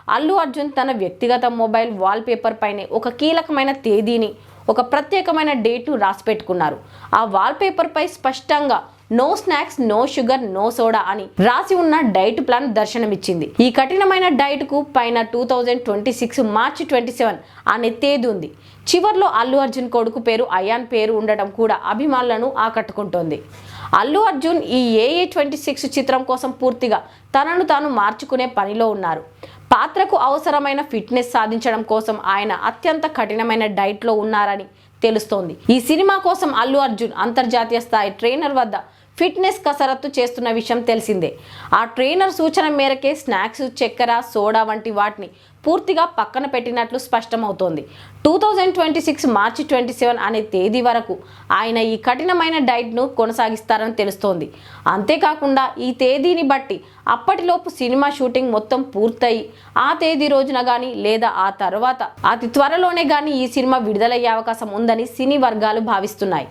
అల్లు అర్జున్ తన వ్యక్తిగత mobile wallpaper పైనే ఒక కీలకమైన తేదీని, ఒక ప్రత్యేకమైన డేట్ను రాసిపెట్టుకున్నారు. ఆ వాల్పేపర్ పై స్పష్టంగా no snacks, no sugar, no soda అని రాసి ఉన్న డైట్ ప్లాన్ దర్శనమిచ్చింది. ఈ కఠినమైన డైట్ కు పైన 2026 మార్చి 27 అనే తేదీ ఉంది. చివర్లో అల్లు అర్జున్ కొడుకు పేరు అయాన్ పేరు ఉండటం కూడా అభిమానులను ఆకట్టుకుంటోంది. అల్లు అర్జున్ ఈ ఏఏ 26 చిత్రం కోసం పూర్తిగా తనను తాను మార్చుకునే పనిలో ఉన్నారు. పాత్రకు అవసరమైన ఫిట్నెస్ సాధించడం కోసం ఆయన అత్యంత కఠినమైన డైట్లో ఉన్నారని తెలుస్తోంది. ఈ సినిమా కోసం అల్లు అర్జున్ అంతర్జాతీయ స్థాయి ట్రైనర్ వద్ద ఫిట్నెస్ కసరత్తు చేస్తున్న విషయం తెలిసిందే. ఆ ట్రైనర్ సూచన మేరకే స్నాక్స్, చక్కెర, సోడా వంటి వాటిని పూర్తిగా పక్కన పెట్టినట్లు స్పష్టమవుతోంది. 2026 మార్చి 27 అనే తేదీ వరకు ఆయన ఈ కఠినమైన డైట్ను కొనసాగిస్తారని తెలుస్తోంది. అంతేకాకుండా ఈ తేదీని బట్టి అప్పటిలోపు సినిమా షూటింగ్ మొత్తం పూర్తయి ఆ తేదీ రోజున కానీ లేదా ఆ తర్వాత అతి త్వరలోనే కానీ ఈ సినిమా విడుదలయ్యే అవకాశం ఉందని సినీ వర్గాలు భావిస్తున్నాయి.